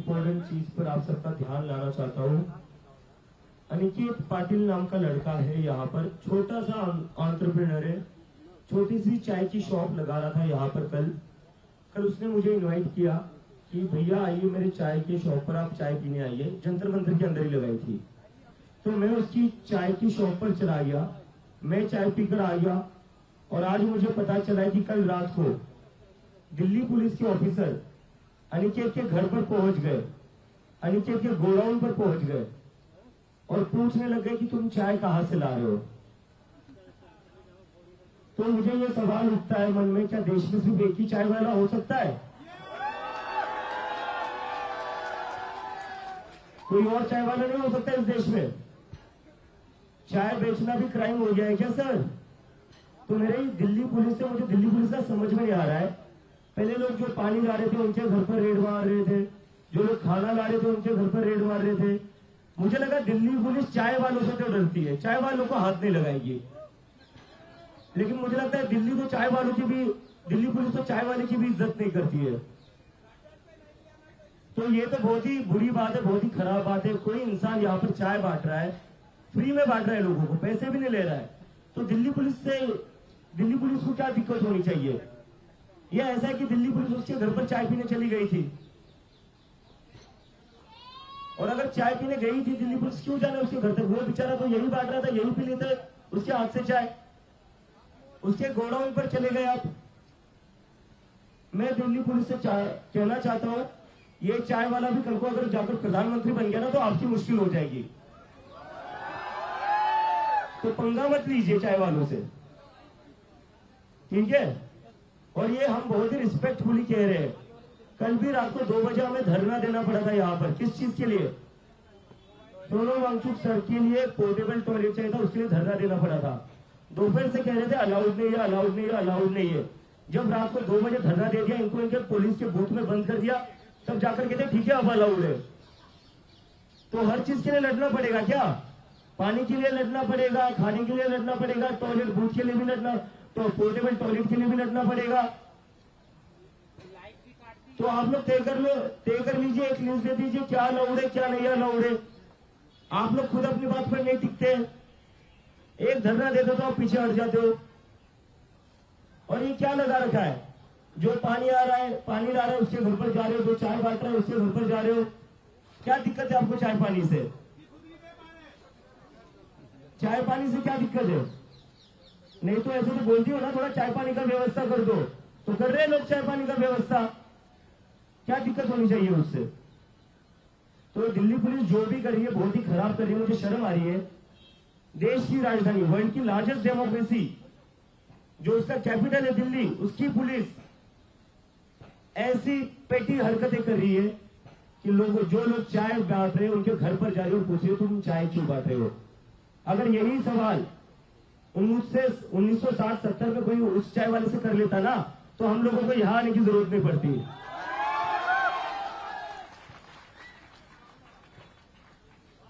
Important चीज पर आप सबका ध्यान लाना चाहता हूँ। अनिकेत पाटिल नाम का लड़का है, यहाँ पर छोटा सा एंटरप्रेन्योर है, छोटी सी चाय की शॉप लगा रहा था यहाँ पर। कल उसने मुझे इनवाइट किया कि भैया आइए मेरे चाय के शॉप पर, आप चाय पीने आइए। जंतर मंतर के अंदर ही लगाई थी, तो मैं उसकी चाय की शॉप पर चला गया, मैं चाय पीकर आ गया। और आज मुझे पता चला है कि कल रात को दिल्ली पुलिस के ऑफिसर अनिकेत के घर पर पहुंच गए, अनिकेत के गोडाउन पर पहुंच गए और पूछने लग गए कि तुम चाय कहां से ला रहे हो। तो मुझे ये सवाल उठता है मन में, क्या देश में सिर्फ एक ही चाय वाला हो सकता है? कोई और चाय वाला नहीं हो सकता इस देश में? चाय बेचना भी क्राइम हो गया है क्या सर? तो मेरे दिल्ली पुलिस से, मुझे दिल्ली पुलिस का समझ में नहीं आ रहा है। पहले लोग जो पानी ला रहे थे उनके घर पर रेड मार रहे थे, जो लोग खाना ला रहे थे उनके घर पर रेड मार रहे थे। मुझे लगा दिल्ली पुलिस चाय वालों से तो डरती है, चाय वालों को हाथ नहीं लगाएगी, लेकिन मुझे लगता है दिल्ली पुलिस तो चाय वाले की भी इज्जत नहीं करती है। तो ये तो बहुत ही बुरी बात है, बहुत ही खराब बात है। कोई इंसान यहाँ पर चाय बांट रहा है, फ्री में बांट रहा है लोगों को, पैसे भी नहीं ले रहा है। तो दिल्ली पुलिस को क्या दिक्कत होनी चाहिए? यह ऐसा है कि दिल्ली पुलिस उसके घर पर चाय पीने चली गई थी, और अगर चाय पीने गई थी दिल्ली पुलिस, क्यों जाना उसके घर तक? वो बेचारा तो यही बांट रहा था, यही पी लेते उसके हाथ से चाय। उसके गोडाउन पर चले गए आप। मैं दिल्ली पुलिस से कहना चाहता हूं, ये चाय वाला भी कल को अगर जाकर प्रधानमंत्री बन गया ना तो आपकी मुश्किल हो जाएगी। तो पंगा मत लीजिए चाय वालों से, ठीक है? और ये हम बहुत ही रिस्पेक्टफुली कह रहे हैं। कल भी रात को 2 बजे हमें धरना देना पड़ा था यहाँ पर। किस चीज के लिए? सोनम वांगचुक सर के लिए पोर्टेबल टॉयलेट चाहिए था, उसके लिए धरना देना पड़ा था। दोपहर से कह रहे थे अलाउड नहीं है, अलाउड नहीं है, अलाउड नहीं है। जब रात को 2 बजे धरना दे दिया, इनको इनके पुलिस के बूथ में बंद कर दिया, तब जाकर कहते ठीक है अब अलाउड है। तो हर चीज के लिए लड़ना पड़ेगा क्या? पानी के लिए लड़ना पड़ेगा, खाने के लिए लड़ना पड़ेगा, टॉयलेट बूथ के लिए भी लड़ना, तो पोर्टेबल टॉयलेट के लिए भी लड़ना पड़ेगा। तो आप लोग तय कर लीजिए, एक लिस्ट दे दीजिए क्या अलाउड है क्या नहीं अलाउड है। आप लोग खुद अपनी बात पर नहीं टिकते, एक धरना देते तो आप पीछे हट जाते हो। और ये क्या लगा रखा है? जो पानी ला रहा है उसके घर पर जा रहे हो, जो चाय बांट रहा है उसके घर पर जा रहे हो। क्या दिक्कत है आपको चाय पानी से? चाय पानी से क्या दिक्कत है? नहीं तो ऐसे तो बोलती हो ना, थोड़ा चाय पानी का व्यवस्था कर दो, तो कर रहे हैं लोग चाय पानी का व्यवस्था। क्या दिक्कत होनी चाहिए उससे? तो दिल्ली पुलिस जो भी कर रही है बहुत ही खराब कर रही है, मुझे शर्म आ रही है। देश की राजधानी, वर्ल्ड की लार्जेस्ट डेमोक्रेसी, जो उसका कैपिटल है दिल्ली, उसकी पुलिस ऐसी पेटी हरकतें कर रही है कि जो लोग चाय बांट रहे हैं उनके घर पर जा रहे हो, पूछ रहे हो तुम चाय क्यों बांट रहे हो। अगर यही सवाल 1960-70 में कोई उस चाय वाले से कर लेता ना, तो हम लोगों को यहां आने की जरूरत नहीं पड़ती।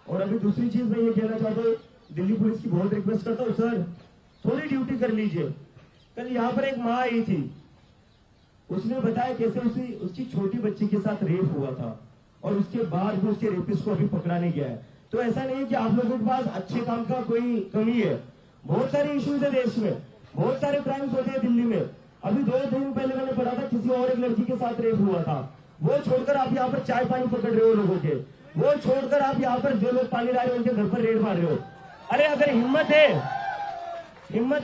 और अभी दूसरी चीज मैं ये कहना चाहता हूँ, दिल्ली पुलिस की बहुत रिक्वेस्ट करता हूँ, सर थोड़ी ड्यूटी कर लीजिए। कल यहाँ पर एक माँ आई थी, उसने बताया कैसे उसकी छोटी बच्ची के साथ रेप हुआ था, और उसके बाद भी उसके रेपिस्ट को अभी पकड़ा नहीं गया है। तो ऐसा नहीं है कि आप लोगों के पास अच्छे काम का कोई कमी है, बहुत सारे इश्यूज है देश में, बहुत सारे क्राइम्स होते हैं दिल्ली में। अभी 2 दिन पहले मैंने पढ़ा था किसी और एक लड़की के साथ रेप हुआ था। वो छोड़कर आप यहाँ पर चाय पानी पकड़ रहे हो लोगों के, वो छोड़कर आप यहाँ पर जो लोग पानी ला रहे हो उनके घर पर रेड मार रहे हो। अरे अगर हिम्मत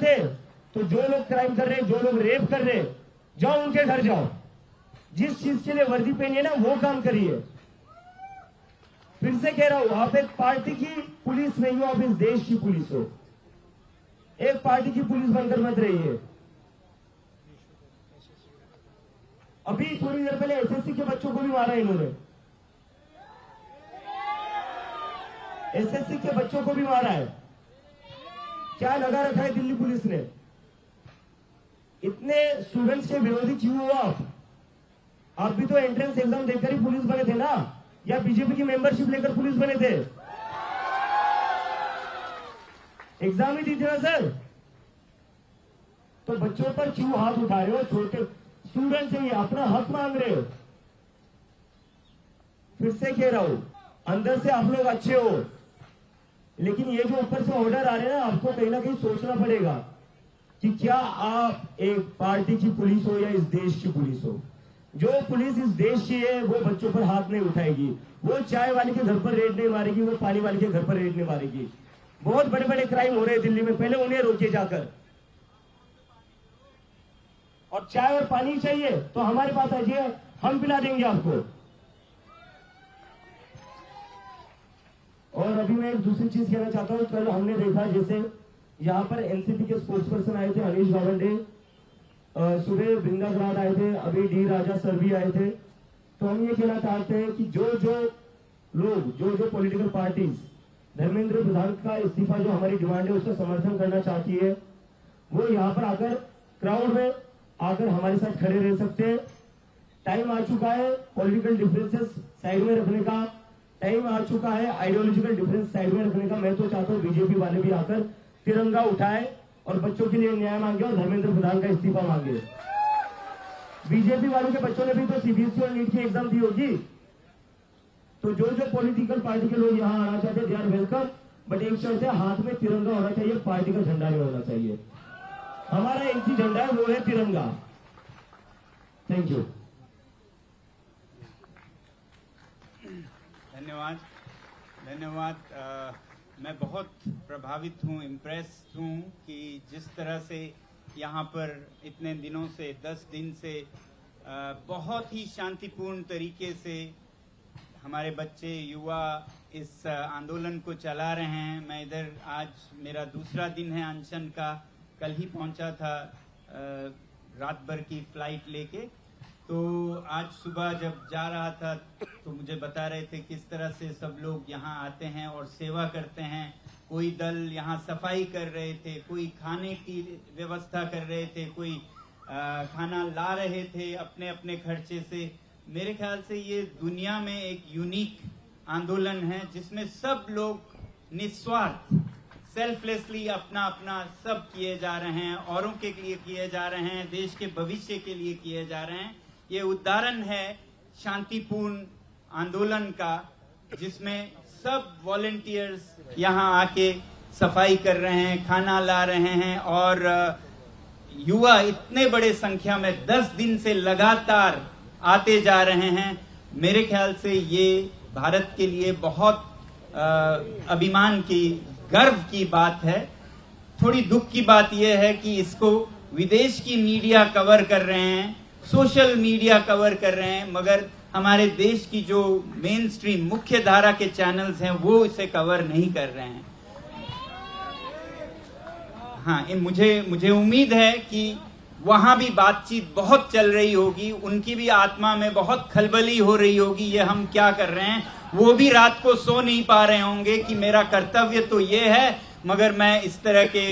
है तो जो लोग क्राइम कर रहे हैं, जो लोग रेप कर रहे हैं, जाओ उनके घर जाओ, जिस चीज के लिए वर्दी पहनी है ना वो काम करिए। फिर से कह रहा हूं, आप एक पार्टी की पुलिस नहीं हो, आप इस देश की पुलिस हो। एक पार्टी की पुलिस बनकर मत रहिए। अभी थोड़ी देर पहले एसएससी के बच्चों को भी मारा इन्होंने, एसएससी के बच्चों को भी मारा है। क्या लगा रखा है दिल्ली पुलिस ने? इतने स्टूडेंट्स के विरोधी क्यों हो आप भी तो एंट्रेंस एग्जाम देकर ही पुलिस बने थे ना, या बीजेपी की मेंबरशिप लेकर पुलिस बने थे? एग्जाम ही दी थी ना सर। तो बच्चों पर क्यों हाथ उठा रहे हो? छोटे स्टूडेंट से ही अपना हक मांग रहे हो। फिर से कह रहा हूं, अंदर से आप लोग अच्छे हो, लेकिन ये जो ऊपर से ऑर्डर आ रहे हैं ना, आपको कहीं ना कहीं सोचना पड़ेगा कि क्या आप एक पार्टी की पुलिस हो या इस देश की पुलिस हो। जो पुलिस इस देश की है वो बच्चों पर हाथ नहीं उठाएगी, वो चाय वाले के घर पर रेड नहीं मारेगी, वो पानी वाले के घर पर रेड नहीं मारेगी। बहुत बड़े बड़े क्राइम हो रहे हैं दिल्ली में, पहले उन्हें रोकिए जाकर। और चाय और पानी चाहिए तो हमारे पास आइए, हम पिला देंगे आपको। और अभी मैं एक दूसरी चीज कहना चाहता हूं, कल हमने देखा जैसे यहाँ पर एनसीपी के स्पोर्ट्स पर्सन आए थे अनिश गावंडे, सुबह वृंदा ग्राड आए थे, अभी डी राजा सर भी आए थे। तो हम ये कहना चाहते हैं कि जो लोग जो पॉलिटिकल पार्टीज धर्मेंद्र प्रधान का इस्तीफा जो हमारी डिमांड है उसका समर्थन करना चाहती है, वो यहाँ पर आकर क्राउड में आकर हमारे साथ खड़े रह सकते हैं। टाइम आ चुका है पॉलिटिकल डिफरेंसेस साइड में रखने का, टाइम आ चुका है आइडियोलॉजिकल डिफरेंस साइड में रखने का। मैं तो चाहता हूँ बीजेपी वाले भी आकर तिरंगा उठाए और बच्चों के लिए न्याय मांगे और धर्मेंद्र प्रधान का इस्तीफा मांगे। बीजेपी वालों के बच्चों ने भी तो सीबीएसई और नीट की एग्जाम दी होगी। तो जो पॉलिटिकल पार्टी के लोग यहाँ आना चाहते हैं, दे आर वेलकम, बट एक शर्त है, हाथ में तिरंगा होना चाहिए, पार्टी का झंडा नहीं होना चाहिए। हमारा एक ही झंडा है, वो है तिरंगा। Thank you. धन्यवाद। मैं बहुत प्रभावित हूँ, इम्प्रेस्ड हूँ कि जिस तरह से यहाँ पर इतने दिनों से 10 दिन से बहुत ही शांतिपूर्ण तरीके से हमारे बच्चे युवा इस आंदोलन को चला रहे हैं। मैं इधर आज मेरा दूसरा दिन है अनशन का, कल ही पहुंचा था रात भर की फ्लाइट लेके। तो आज सुबह जब जा रहा था तो मुझे बता रहे थे किस तरह से सब लोग यहाँ आते हैं और सेवा करते हैं। कोई दल यहाँ सफाई कर रहे थे, कोई खाने की व्यवस्था कर रहे थे, कोई खाना ला रहे थे अपने अपने खर्चे से। मेरे ख्याल से ये दुनिया में एक यूनिक आंदोलन है जिसमें सब लोग निस्वार्थ सेल्फलेसली अपना अपना सब किए जा रहे हैं, औरों के लिए किए जा रहे हैं, देश के भविष्य के लिए किए जा रहे हैं। ये उदाहरण है शांतिपूर्ण आंदोलन का जिसमें सब वॉलंटियर्स यहाँ आके सफाई कर रहे हैं, खाना ला रहे हैं और युवा इतने बड़े संख्या में 10 दिन से लगातार आते जा रहे हैं। मेरे ख्याल से ये भारत के लिए बहुत अभिमान की, गर्व की बात है। थोड़ी दुख की बात यह है कि इसको विदेश की मीडिया कवर कर रहे हैं, सोशल मीडिया कवर कर रहे हैं, मगर हमारे देश की जो मेन स्ट्रीम मुख्य धारा के चैनल्स हैं वो इसे कवर नहीं कर रहे हैं। हाँ, मुझे उम्मीद है कि वहां भी बातचीत बहुत चल रही होगी, उनकी भी आत्मा में बहुत खलबली हो रही होगी, ये हम क्या कर रहे हैं। वो भी रात को सो नहीं पा रहे होंगे कि मेरा कर्तव्य तो ये है मगर मैं इस तरह के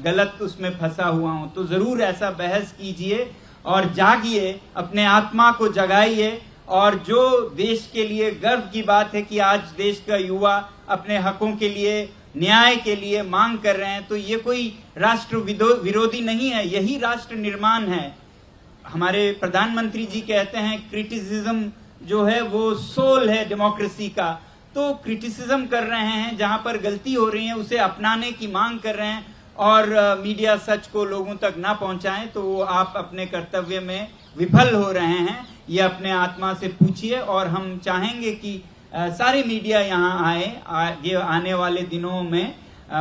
गलत उसमें फंसा हुआ हूं। तो जरूर ऐसा बहस कीजिए और जागिए, अपने आत्मा को जगाइए। और जो देश के लिए गर्व की बात है कि आज देश का युवा अपने हकों के लिए, न्याय के लिए मांग कर रहे हैं, तो ये कोई राष्ट्र विरोधी नहीं है, यही राष्ट्र निर्माण है। हमारे प्रधानमंत्री जी कहते हैं क्रिटिसिज्म जो है वो सोल है डेमोक्रेसी का। तो क्रिटिसिज्म कर रहे हैं, जहां पर गलती हो रही है उसे अपनाने की मांग कर रहे हैं और मीडिया सच को लोगों तक ना पहुंचाएं तो वो आप अपने कर्तव्य में विफल हो रहे हैं। ये अपने आत्मा से पूछिए और हम चाहेंगे कि सारे मीडिया यहाँ आए। आगे आने वाले दिनों में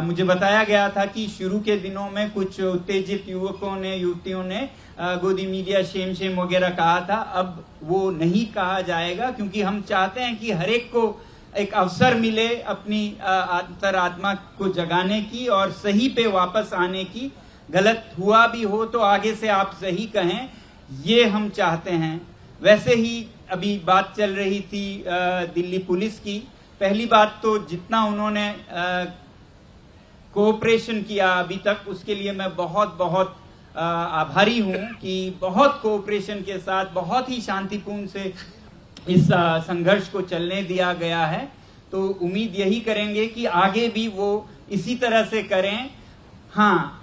मुझे बताया गया था कि शुरू के दिनों में कुछ उत्तेजित युवकों ने, युवतियों ने गोदी मीडिया शेम वगैरह कहा था। अब वो नहीं कहा जाएगा क्योंकि हम चाहते हैं कि हर एक को एक अवसर मिले अपनी अंतरात्मा को जगाने की और सही पे वापस आने की। गलत हुआ भी हो तो आगे से आप सही कहें, ये हम चाहते हैं। वैसे ही अभी बात चल रही थी दिल्ली पुलिस की। पहली बात तो जितना उन्होंने कोऑपरेशन किया अभी तक उसके लिए मैं बहुत बहुत आभारी हूं कि बहुत कोऑपरेशन के साथ बहुत ही शांतिपूर्ण से इस संघर्ष को चलने दिया गया है। तो उम्मीद यही करेंगे कि आगे भी वो इसी तरह से करें। हाँ,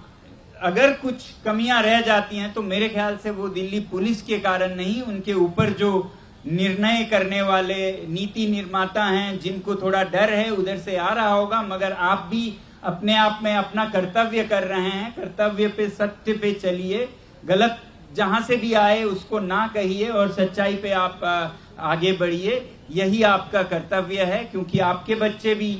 अगर कुछ कमियां रह जाती हैं तो मेरे ख्याल से वो दिल्ली पुलिस के कारण नहीं, उनके ऊपर जो निर्णय करने वाले नीति निर्माता हैं, जिनको थोड़ा डर है उधर से आ रहा होगा, मगर आप भी अपने आप में अपना कर्तव्य कर रहे हैं। कर्तव्य पे, सत्य पे चलिए, गलत जहां से भी आए उसको ना कहिए और सच्चाई पे आप आगे बढ़िए। यही आपका कर्तव्य है, क्योंकि आपके बच्चे भी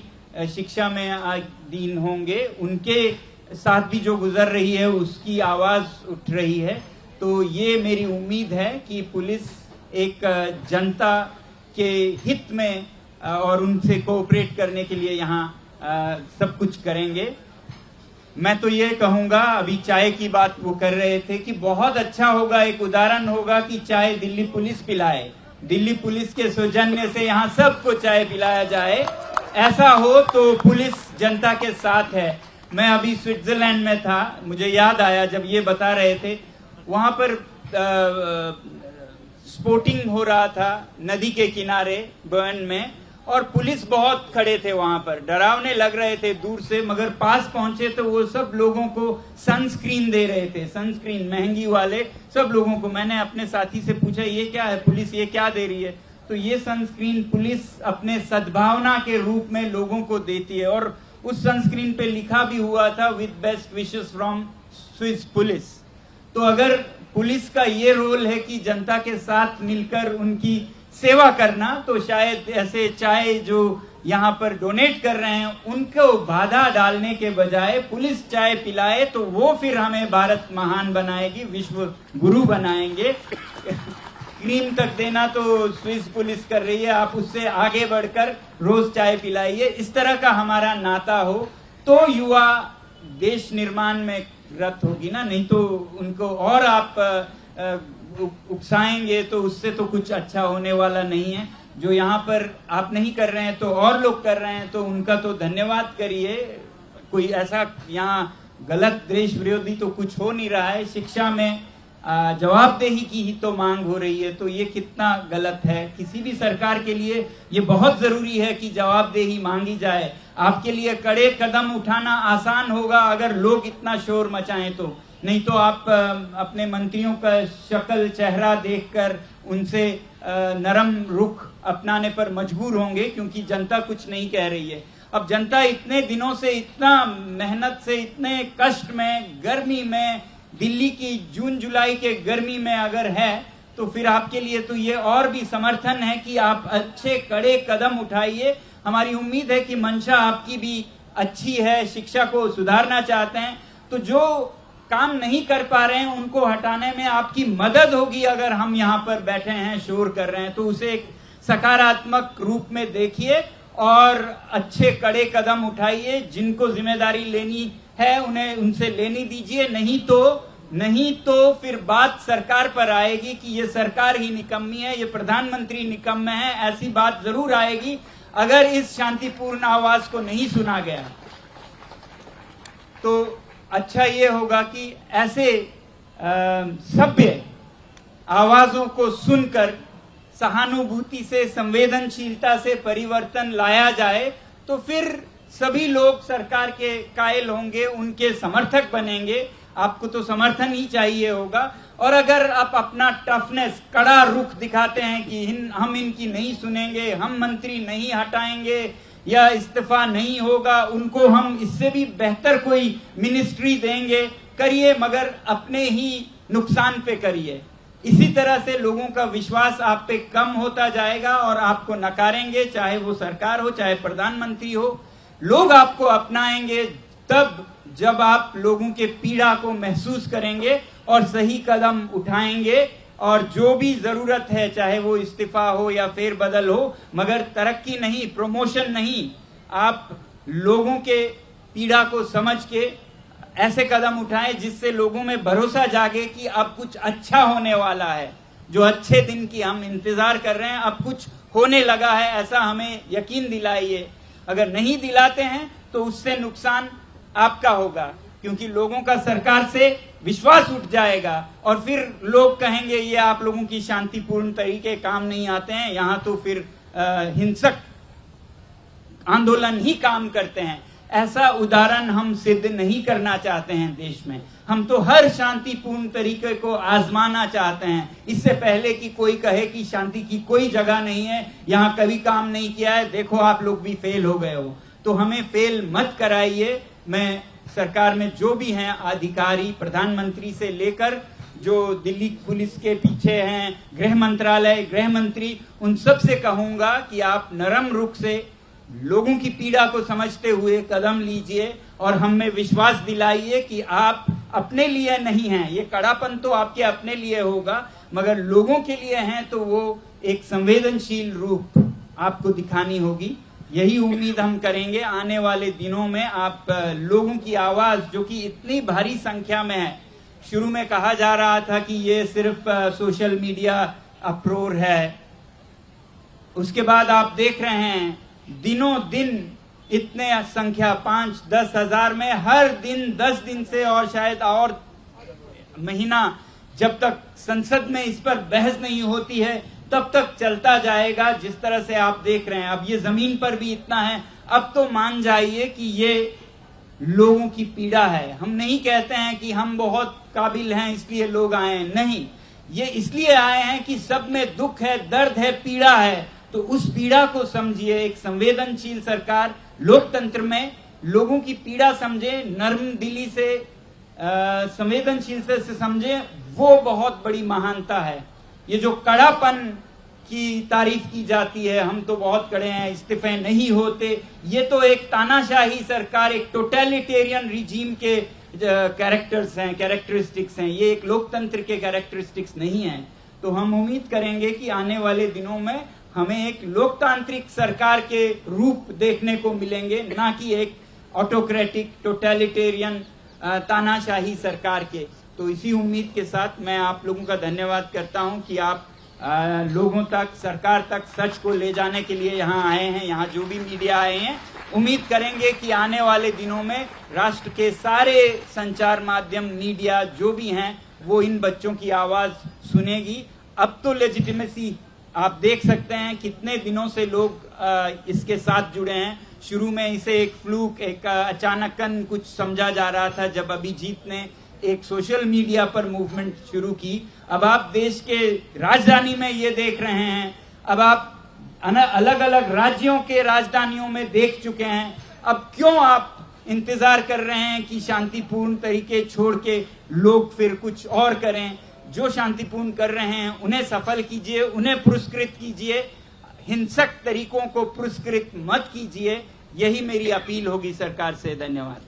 शिक्षा में अधीन होंगे, उनके साथ भी जो गुजर रही है उसकी आवाज उठ रही है। तो ये मेरी उम्मीद है कि पुलिस एक जनता के हित में और उनसे कोऑपरेट करने के लिए यहाँ सब कुछ करेंगे। मैं तो ये कहूंगा, अभी चाय की बात वो कर रहे थे कि बहुत अच्छा होगा, एक उदाहरण होगा कि चाय दिल्ली पुलिस पिलाए, दिल्ली पुलिस के सौजन्य से यहाँ सबको चाय पिलाया जाए। ऐसा हो तो पुलिस जनता के साथ है। मैं अभी स्विट्जरलैंड में था, मुझे याद आया जब ये बता रहे थे, वहां पर स्पोर्टिंग हो रहा था नदी के किनारे बर्न में, और पुलिस बहुत खड़े थे वहां पर, डरावने लग रहे थे दूर से, मगर पास पहुंचे तो वो सब लोगों को सनस्क्रीन दे रहे थे, सनस्क्रीन महंगी वाले सब लोगों को। मैंने अपने साथी से पूछा ये क्या है पुलिस, ये क्या दे रही है? तो ये सनस्क्रीन पुलिस अपने सद्भावना के रूप में लोगों को देती है, और उस सनस्क्रीन पे लिखा भी हुआ था with best wishes from Swiss police. तो अगर पुलिस का ये रोल है कि जनता के साथ मिलकर उनकी सेवा करना, तो शायद ऐसे चाय जो यहाँ पर डोनेट कर रहे हैं उनको बाधा डालने के बजाय पुलिस चाय पिलाए, तो वो फिर हमें भारत महान बनाएगी, विश्व गुरु बनाएंगे। क्रीम तक देना तो स्विस पुलिस कर रही है, आप उससे आगे बढ़कर रोज चाय पिलाइए। इस तरह का हमारा नाता हो तो युवा देश निर्माण में रत होगी ना, नहीं तो उनको और आप उकसाएंगे तो उससे तो कुछ अच्छा होने वाला नहीं है। जो यहाँ पर आप नहीं कर रहे हैं तो और लोग कर रहे हैं, तो उनका तो धन्यवाद करिए। कोई ऐसा यहाँ गलत देश विरोधी तो कुछ हो नहीं रहा है। शिक्षा में जवाबदेही की ही तो मांग हो रही है, तो ये कितना गलत है। किसी भी सरकार के लिए ये बहुत जरूरी है कि जवाबदेही मांगी जाए। आपके लिए कड़े कदम उठाना आसान होगा अगर लोग इतना शोर मचाएं तो, नहीं तो आप अपने मंत्रियों का शक्ल चेहरा देखकर उनसे नरम रुख अपनाने पर मजबूर होंगे, क्योंकि जनता कुछ नहीं कह रही है। अब जनता इतने दिनों से, इतना मेहनत से, इतने कष्ट में, गर्मी में, दिल्ली की जून जुलाई के गर्मी में अगर है, तो फिर आपके लिए तो ये और भी समर्थन है कि आप अच्छे कड़े कदम उठाइए। हमारी उम्मीद है कि मंशा आपकी भी अच्छी है, शिक्षा को सुधारना चाहते हैं, तो जो काम नहीं कर पा रहे हैं उनको हटाने में आपकी मदद होगी। अगर हम यहाँ पर बैठे हैं, शोर कर रहे हैं, तो उसे एक सकारात्मक रूप में देखिए और अच्छे कड़े कदम उठाइए। जिनको जिम्मेदारी लेनी है उन्हें उनसे लेनी दीजिए, नहीं तो फिर बात सरकार पर आएगी कि ये सरकार ही निकम्मी है, ये प्रधानमंत्री निकम्मे है। ऐसी बात जरूर आएगी अगर इस शांतिपूर्ण आवाज को नहीं सुना गया। तो अच्छा ये होगा कि ऐसे सभ्य आवाजों को सुनकर सहानुभूति से, संवेदनशीलता से परिवर्तन लाया जाए, तो फिर सभी लोग सरकार के कायल होंगे, उनके समर्थक बनेंगे। आपको तो समर्थन ही चाहिए होगा। और अगर आप अपना टफनेस, कड़ा रुख दिखाते हैं कि हम इनकी नहीं सुनेंगे, हम मंत्री नहीं हटाएंगे या इस्तीफा नहीं होगा, उनको हम इससे भी बेहतर कोई मिनिस्ट्री देंगे, करिए, मगर अपने ही नुकसान पे करिए। इसी तरह से लोगों का विश्वास आप पे कम होता जाएगा और आपको नकारेंगे, चाहे वो सरकार हो, चाहे प्रधानमंत्री हो। लोग आपको अपनाएंगे तब जब आप लोगों के पीड़ा को महसूस करेंगे और सही कदम उठाएंगे, और जो भी जरूरत है, चाहे वो इस्तीफा हो या फेरबदल हो, मगर तरक्की नहीं, प्रमोशन नहीं, आप लोगों के पीड़ा को समझ के ऐसे कदम उठाएं जिससे लोगों में भरोसा जागे कि अब कुछ अच्छा होने वाला है। जो अच्छे दिन की हम इंतजार कर रहे हैं, अब कुछ होने लगा है, ऐसा हमें यकीन दिलाइए। अगर नहीं दिलाते हैं तो उससे नुकसान आपका होगा, क्योंकि लोगों का सरकार से विश्वास उठ जाएगा और फिर लोग कहेंगे ये आप लोगों की शांतिपूर्ण तरीके काम नहीं आते हैं, यहाँ तो फिर हिंसक आंदोलन ही काम करते हैं। ऐसा उदाहरण हम सिद्ध नहीं करना चाहते हैं देश में। हम तो हर शांतिपूर्ण तरीके को आजमाना चाहते हैं। इससे पहले कि कोई कहे कि शांति की कोई जगह नहीं है, यहाँ कभी काम नहीं किया है, देखो आप लोग भी फेल हो गए हो, तो हमें फेल मत कराइए। मैं सरकार में जो भी हैं अधिकारी, प्रधानमंत्री से लेकर जो दिल्ली पुलिस के पीछे हैं, गृह मंत्रालय, गृह मंत्री, उन सब से कहूंगा कि आप नरम रुख से लोगों की पीड़ा को समझते हुए कदम लीजिए और हमें विश्वास दिलाइए कि आप अपने लिए नहीं हैं। ये कड़ापन तो आपके अपने लिए होगा, मगर लोगों के लिए हैं तो वो एक संवेदनशील रूप आपको दिखानी होगी। यही उम्मीद हम करेंगे आने वाले दिनों में आप लोगों की आवाज, जो कि इतनी भारी संख्या में है। शुरू में कहा जा रहा था कि ये सिर्फ सोशल मीडिया अप्रोर है, उसके बाद आप देख रहे हैं दिनों दिन इतने संख्या 5-10 हजार में हर दिन 10 दिन से, और शायद और महीना, जब तक संसद में इस पर बहस नहीं होती है तब तक चलता जाएगा। जिस तरह से आप देख रहे हैं अब ये जमीन पर भी इतना है, अब तो मान जाइए कि ये लोगों की पीड़ा है। हम नहीं कहते हैं कि हम बहुत काबिल हैं इसलिए लोग आए हैं, नहीं, ये इसलिए आए हैं कि सब में दुख है, दर्द है, पीड़ा है, तो उस पीड़ा को समझिए। एक संवेदनशील सरकार लोकतंत्र में लोगों की पीड़ा समझे, नर्म दिली से, संवेदनशील से समझे, वो बहुत बड़ी महानता है। ये जो कड़ापन की तारीफ की जाती है, हम तो बहुत कड़े हैं, इस्तीफे नहीं होते, ये तो एक तानाशाही सरकार, एक टोटलिटेरियन रिजीम के कैरेक्टर्स हैं, कैरेक्टरिस्टिक्स हैं। ये एक लोकतंत्र के कैरेक्टरिस्टिक्स नहीं हैं। तो हम उम्मीद करेंगे कि आने वाले दिनों में हमें एक लोकतांत्रिक सरकार के रूप देखने को मिलेंगे, ना कि एक ऑटोक्रेटिक टोटलिटेरियन तानाशाही सरकार के। तो इसी उम्मीद के साथ मैं आप लोगों का धन्यवाद करता हूं कि आप लोगों तक, सरकार तक सच को ले जाने के लिए यहाँ आए हैं। यहाँ जो भी मीडिया आए हैं, उम्मीद करेंगे कि आने वाले दिनों में राष्ट्र के सारे संचार माध्यम, मीडिया जो भी हैं, वो इन बच्चों की आवाज सुनेगी। अब तो लेजिटिमेसी आप देख सकते हैं, कितने दिनों से लोग इसके साथ जुड़े हैं। शुरू में इसे एक फ्लूक, एक अचानकन कुछ समझा जा रहा था, जब अभिजीत ने एक सोशल मीडिया पर मूवमेंट शुरू की। अब आप देश के राजधानी में ये देख रहे हैं, अब आप अलग अलग राज्यों के राजधानियों में देख चुके हैं। अब क्यों आप इंतजार कर रहे हैं कि शांतिपूर्ण तरीके छोड़ के लोग फिर कुछ और करें? जो शांतिपूर्ण कर रहे हैं उन्हें सफल कीजिए, उन्हें पुरस्कृत कीजिए, हिंसक तरीकों को पुरस्कृत मत कीजिए। यही मेरी अपील होगी सरकार से। धन्यवाद।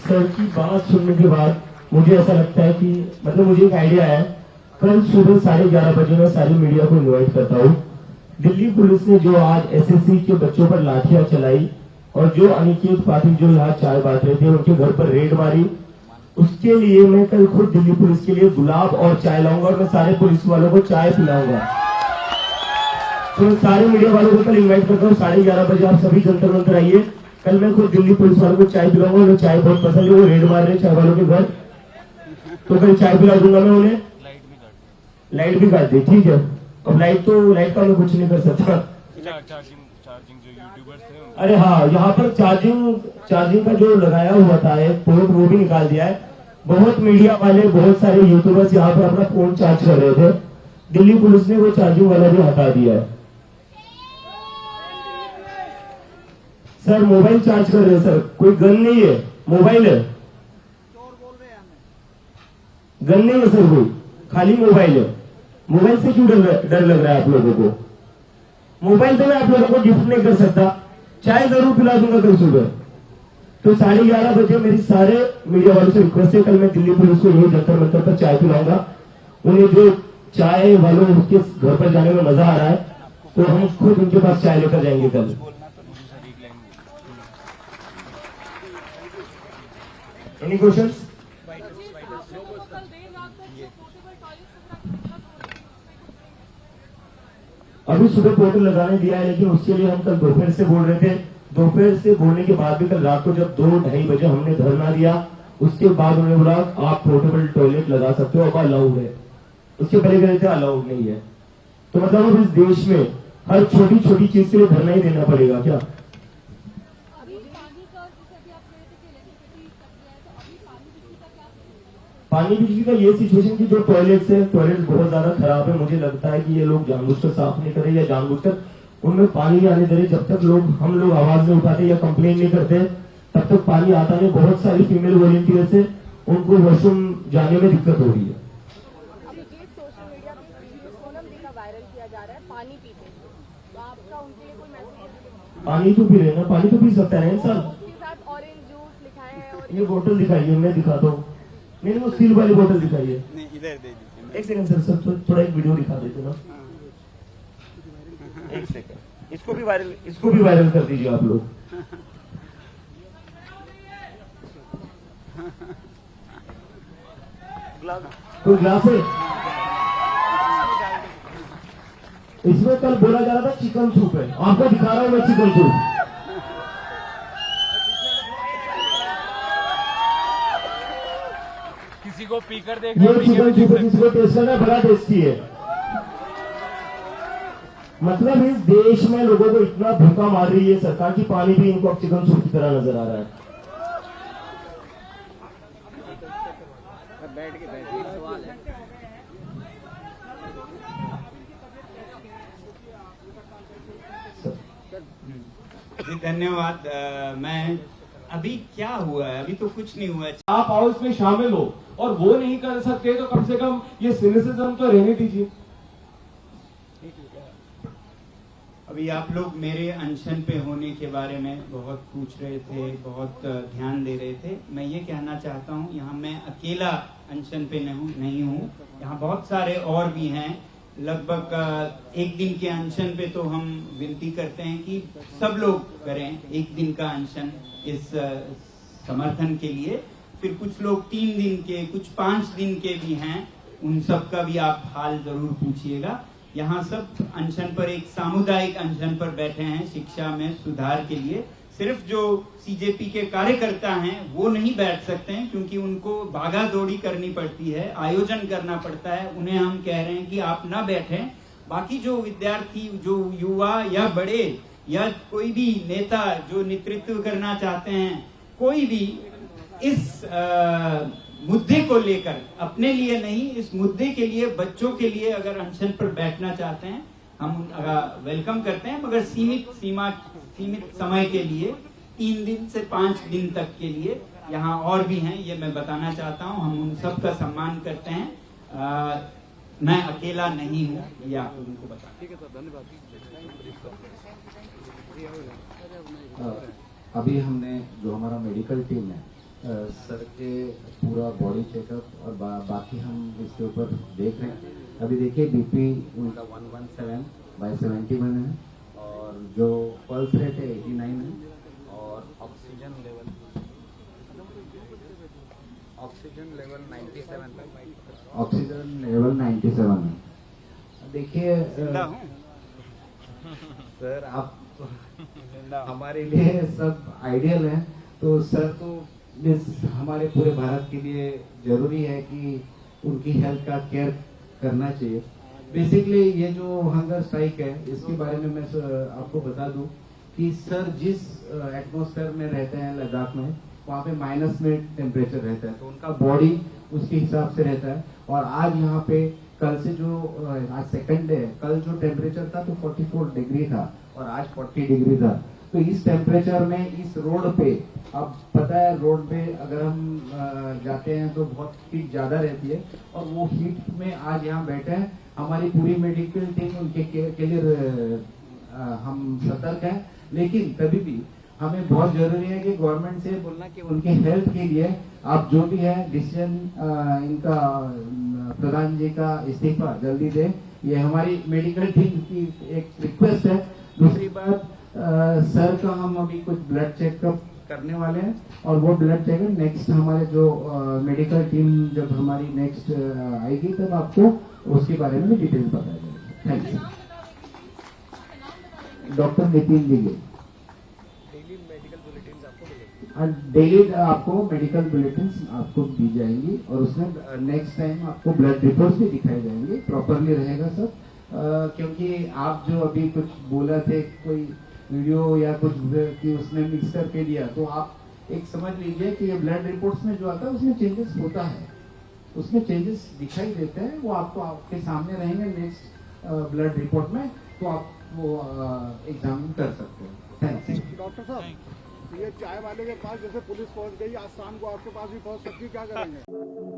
सर की बात सुनने के बाद मुझे ऐसा लगता है कि मुझे एक आइडिया है। कल सुबह 11:30 बजे मैं सारी मीडिया को इनवाइट करता हूँ। दिल्ली पुलिस ने जो आज एसएससी के बच्चों पर लाठियां चलाई और जो अनिकेत पाटिल जो यहाँ चाय बांट रहे थे, उनके घर पर रेड मारी, उसके लिए मैं कल खुद दिल्ली पुलिस के लिए गुलाब और चाय लाऊंगा और मैं सारे पुलिस वालों को चाय पिलाऊंगा। तो सारे मीडिया वालों को कल इन्वाइट करता हूँ, 11:30 बजे आप सभी जंतर मंतर आइए। कल मैं खुद दिल्ली पुलिस वालों को चाय पिलाऊंगा। उन्हें चाय बहुत पसंद है, वो रेड मार रहे चाय वालों के घर, तो कल चाय पिला दूंगा मैं उन्हें। लाइट भी काट दी, ठीक है। अब लाइट का मैं कुछ नहीं कर सकता। चार्जिंग जो यूट्यूबर्स थे, अरे हाँ, यहाँ पर चार्जिंग का जो लगाया हुआ था एक पोर्ट, वो भी निकाल दिया है। बहुत मीडिया वाले, बहुत सारे यूट्यूबर्स यहाँ पर अपना फोन चार्ज कर रहे थे, दिल्ली पुलिस ने वो चार्जिंग वाला भी हटा दिया है। सर मोबाइल चार्ज कर रहे हैं सर, कोई गन नहीं है, मोबाइल है। गन नहीं है सर, कोई खाली मोबाइल है। मोबाइल से क्यों डर लग रहा है आप लोगों को? मोबाइल तो मैं आप लोगों को गिफ्ट नहीं कर सकता, चाय जरूर पिला दूंगा कल सुबह। तो 11:30 बजे मेरी सारे मीडिया वालों से रिक्वेस्ट है, कल मैं दिल्ली पुलिस को यही जंतर मंतर पर चाय पिलाऊंगा। उन्हें जो चाय वालों के घर पर जाने में मजा आ रहा है, तो हम खुद उनके पास चाय लेकर जाएंगे कल। Any questions? अभी सुबह पोर्टल लगाने दिया है, लेकिन उसके लिए हम कल दोपहर से बोल रहे थे। दोपहर से बोलने के बाद भी कल रात को जब 2-2:30 बजे हमने धरना दिया, उसके बाद उन्होंने बोला आप पोर्टेबल टॉयलेट लगा सकते हो, अब अलाउड है। उसके पहले कह रहे थे अलाउड नहीं है। तो मतलब अब इस देश में हर छोटी छोटी चीज के लिए धरना ही देना पड़ेगा क्या? पानी बिजली का ये सिचुएशन की जो टॉयलेट बहुत ज्यादा खराब है। मुझे लगता है कि ये लोग जानबूझकर साफ नहीं कर रहे या जानबूझकर उनमें पानी नहीं आने दे रहे। जब तक हम लोग आवाज नहीं उठाते या कंप्लेन नहीं करते तब तक पानी आता नहीं। बहुत सारी फीमेल वॉलंटियर से उनको वॉशरूम जाने में दिक्कत हो रही है। अभी ये सोशल मीडिया पे वीडियो सोनम दी का वायरल किया जा रहा है पानी पीते हैं, तो आपका उनके लिए कोई मैसेज? पानी तो पी रहे ना, पानी तो पी सकता है इंसान। उसके साथ ऑरेंज जूस लिखा है और ये बोतल दिखाइए, मैं दिखाता हूँ। नहीं वो स्टील वाली बोतल दिखाइए। नहीं इधर दे दीजिए। एक सेकंड सर, थोड़ा एक वीडियो दिखा देते ना। एक सेकंड, इसको भी वायरल कर दीजिए आप लोग। कोई ग्लास है? इसमें कल बोला जा रहा था चिकन सूप है, आपको दिखा रहा हूं मैं चिकन सूप। किसी को पीकर ये देखना, चिकन सूप जिसको टेस्ट करना बड़ा टेस्टी है। मतलब इस देश में लोगों को इतना भूखा मार रही है सरकार की, पानी भी इनको अब चिकन सूप की तरह नजर आ रहा है। जी धन्यवाद। मैं अभी क्या हुआ है? अभी तो कुछ नहीं हुआ है। आप आओ इसमें शामिल हो, और वो नहीं कर सकते तो कम से कम ये सिनिसिज्म तो रहने दीजिए। अभी आप लोग मेरे अनशन पे होने के बारे में बहुत पूछ रहे थे, बहुत ध्यान दे रहे थे। मैं ये कहना चाहता हूँ, यहाँ मैं अकेला अनशन पे नहीं हूँ, यहाँ बहुत सारे और भी हैं। लगभग एक दिन के अनशन पे तो हम विनती करते हैं कि सब लोग करें एक दिन का अनशन इस समर्थन के लिए। फिर कुछ लोग 3 दिन के, कुछ 5 दिन के भी हैं, उन सब का भी आप हाल जरूर पूछिएगा। यहाँ सब अनशन पर, एक सामुदायिक अनशन पर बैठे हैं शिक्षा में सुधार के लिए। सिर्फ जो सीजेपी के कार्यकर्ता हैं वो नहीं बैठ सकते हैं, क्योंकि उनको भागा दौड़ी करनी पड़ती है, आयोजन करना पड़ता है। उन्हें हम कह रहे हैं कि आप ना बैठें। बाकी जो विद्यार्थी, जो युवा या बड़े या कोई भी नेता जो नेतृत्व करना चाहते हैं, कोई भी इस मुद्दे को लेकर, अपने लिए नहीं, इस मुद्दे के लिए, बच्चों के लिए अगर अनशन पर बैठना चाहते हैं, हम वेलकम करते हैं, मगर सीमित समय के लिए, 3 दिन से 5 दिन तक के लिए। यहाँ और भी हैं, ये मैं बताना चाहता हूँ। हम उन सब का सम्मान करते हैं। मैं अकेला नहीं हूँ, ये आप लोगों को बता। ठीक है सर, धन्यवाद। अभी हमने जो हमारा मेडिकल टीम है, सर के पूरा बॉडी चेकअप और बाकी हम इसके ऊपर देख रहे हैं। अभी देखिए बीपी उनका 117/71 है, और जो पल्स रेट है 89 है, और ऑक्सीजन लेवल 97 है। देखिए सर, आप हमारे लिए सब आइडियल है, तो सर तो हमारे पूरे भारत के लिए जरूरी है कि उनकी हेल्थ का केयर करना चाहिए। बेसिकली ये जो हंगर स्ट्राइक है, इसके बारे में मैं आपको बता दूं कि सर जिस एटमॉस्फेयर में रहते हैं लद्दाख में, वहाँ पे माइनस में टेम्परेचर रहता है, तो उनका बॉडी उसके हिसाब से रहता है। और आज यहाँ पे कल से जो आज सेकंड डे है, कल जो टेम्परेचर था तो 44 डिग्री था और आज 40 डिग्री था। तो इस टेम्परेचर में इस रोड पे, अब पता है रोड पे अगर हम जाते हैं तो बहुत हीट ज्यादा रहती है, और वो हीट में आज यहाँ बैठे हैं। हमारी पूरी मेडिकल टीम उनके केयर के लिए हम सतर्क हैं, लेकिन तभी भी हमें बहुत जरूरी है कि गवर्नमेंट से बोलना कि उनके हेल्थ के लिए आप जो भी है डिसीजन, इनका प्रधान जी का इस्तीफा जल्दी दे, ये हमारी मेडिकल टीम की एक रिक्वेस्ट है। दूसरी बात, सर का हम अभी कुछ ब्लड चेकअप करने वाले हैं, और वो ब्लड चेकअप नेक्स्ट हमारे जो मेडिकल टीम जब हमारी नेक्स्ट आएगी तब आपको उसके बारे में भी डिटेल बताया जाएगा। Thank you. Doctor Nitin Dige. Daily आपको मेडिकल बुलेटिन आपको दी जाएंगी, और उसमें नेक्स्ट टाइम आपको ब्लड रिपोर्ट्स भी दिखाए जाएंगे। प्रॉपरली रहेगा सब, क्योंकि आप जो अभी कुछ बोला थे, कोई वीडियो या कुछ कि उसने मिक्स करके दिया, तो आप एक समझ लीजिए कि ये ब्लड रिपोर्ट्स में जो आता है उसमें चेंजेस होता है। उसमें चेंजेस दिखाई देते हैं, वो आपको आपके सामने रहेंगे नेक्स्ट ब्लड रिपोर्ट में, तो आप वो एग्जामिन कर सकते हो। थैंक्स। डॉक्टर साहब, ये चाय वाले के पास जैसे पुलिस पहुंच गई, आज शाम को आपके पास भी पहुंच सकती है, क्या करेंगे?